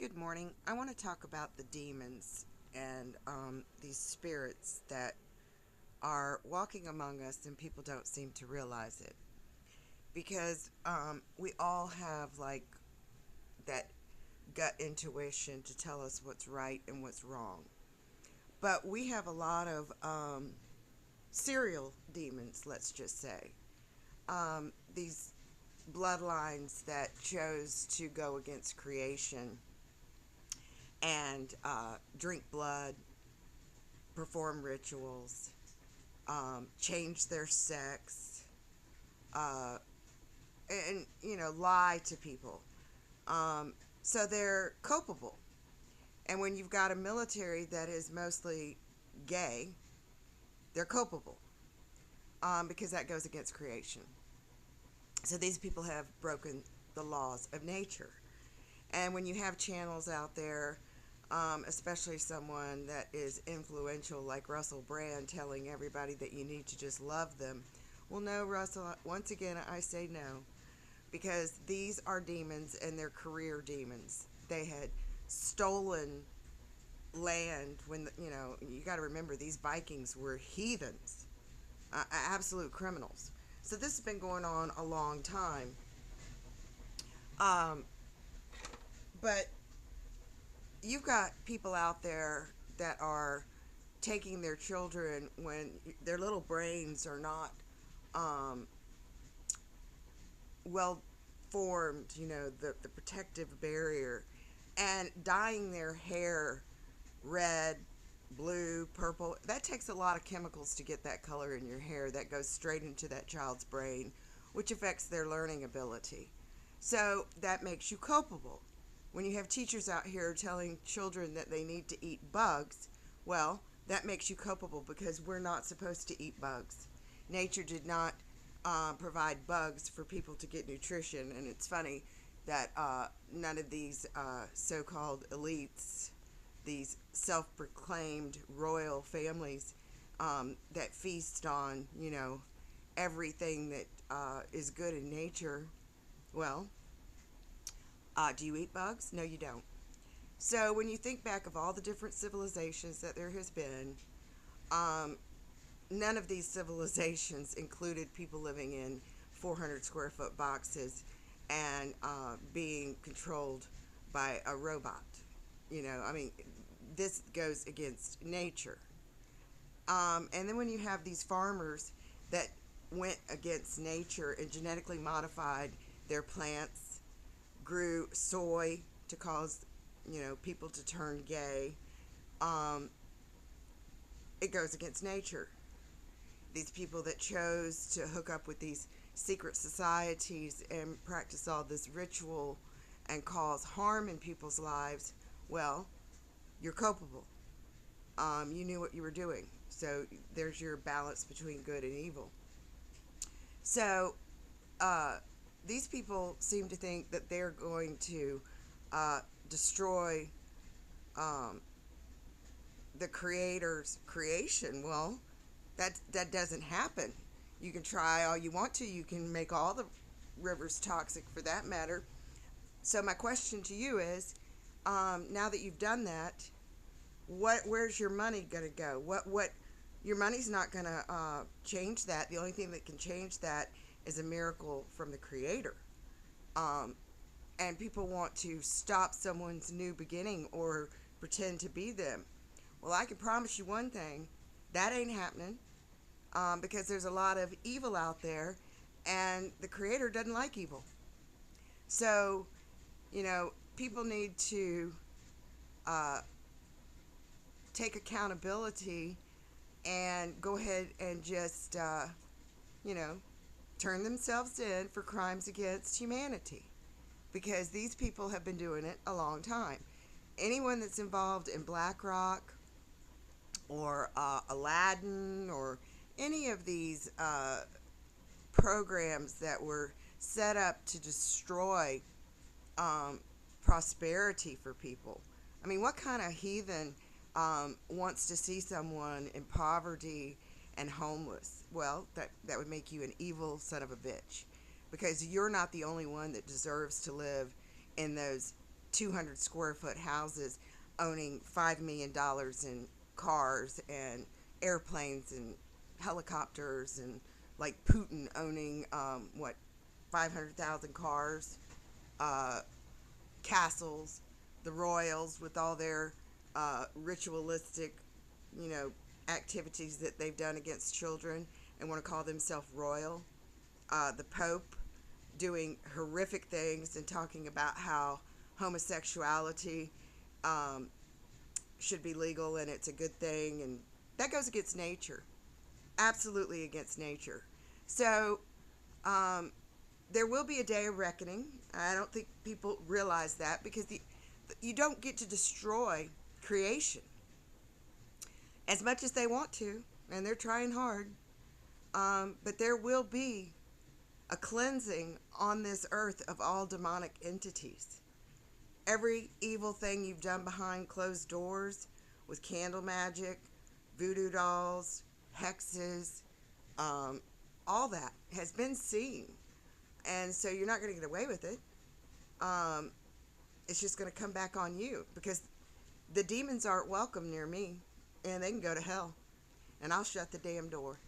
Good morning. I want to talk about the demons and these spirits that are walking among us and people don't seem to realize it. Because we all have like that gut intuition to tell us what's right and what's wrong. But we have a lot of serial demons, let's just say. These bloodlines that chose to go against creation and drink blood, perform rituals, change their sex, uh, and lie to people. Um, so they're culpable. And when you've got a military that is mostly gay, they're culpable because that goes against creation. So these people have broken the laws of nature. And when you have channels out there, especially someone that is influential like Russell Brand telling everybody that you need to just love them, well, no, Russell, once again, I say no, because these are demons and they're career demons. They had stolen land when, you got to remember these Vikings were heathens, absolute criminals. So this has been going on a long time. Um, but you've got people out there that are taking their children when their little brains are not um, well formed, the protective barrier, and dyeing their hair red, blue, purple. That takes a lot of chemicals to get that color in your hair that goes straight into that child's brain, which affects their learning ability. So that makes you culpable. When you have teachers out here telling children that they need to eat bugs, well, that makes you culpable because we're not supposed to eat bugs. Nature did not provide bugs for people to get nutrition, and it's funny that none of these so-called elites, these self-proclaimed royal families that feast on, everything that is good in nature, well, do you eat bugs? No, you don't. So when you think back of all the different civilizations that there has been, um, none of these civilizations included people living in 400 square foot boxes and being controlled by a robot. I mean, this goes against nature. And then when you have these farmers that went against nature and genetically modified their plants, grew soy to cause, people to turn gay, um, it goes against nature. These people that chose to hook up with these secret societies and practice all this ritual and cause harm in people's lives, well, you're culpable. You knew what you were doing. So there's your balance between good and evil. So uh, these people seem to think that they're going to destroy um, the creator's creation. Well, that doesn't happen. You can try all you want to. You can make all the rivers toxic for that matter. So my question to you is, now that you've done that, where's your money going to go? What your money's not going to change that. The only thing that can change that is a miracle from the creator. Um, and people want to stop someone's new beginning or pretend to be them. Well, I can promise you one thing, that ain't happening, because there's a lot of evil out there, and the creator doesn't like evil. So, people need to uh, take accountability and go ahead and just, you know, turn themselves in for crimes against humanity, because these people have been doing it a long time. Anyone that's involved in BlackRock or Aladdin or any of these programs that were set up to destroy um, prosperity for people. I mean, what kind of heathen wants to see someone in poverty and homeless? Well, that would make you an evil son of a bitch, because you're not the only one that deserves to live in those 200 square foot houses owning $5 million in cars and airplanes and helicopters, and like Putin owning, 500,000 cars, uh, castles, the royals with all their ritualistic, you know, activities that they've done against children and want to call themselves royal. The Pope doing horrific things and talking about how homosexuality um, should be legal and it's a good thing, and that goes against nature, absolutely against nature. So um, there will be a day of reckoning. I don't think people realize that, because you don't get to destroy creation as much as they want to, and they're trying hard. But there will be a cleansing on this earth of all demonic entities. Every evil thing you've done behind closed doors with candle magic, voodoo dolls, hexes, all that has been seen. And so you're not going to get away with it. Um, it's just going to come back on you, because the demons aren't welcome near me, and they can go to hell, and I'll shut the damn door.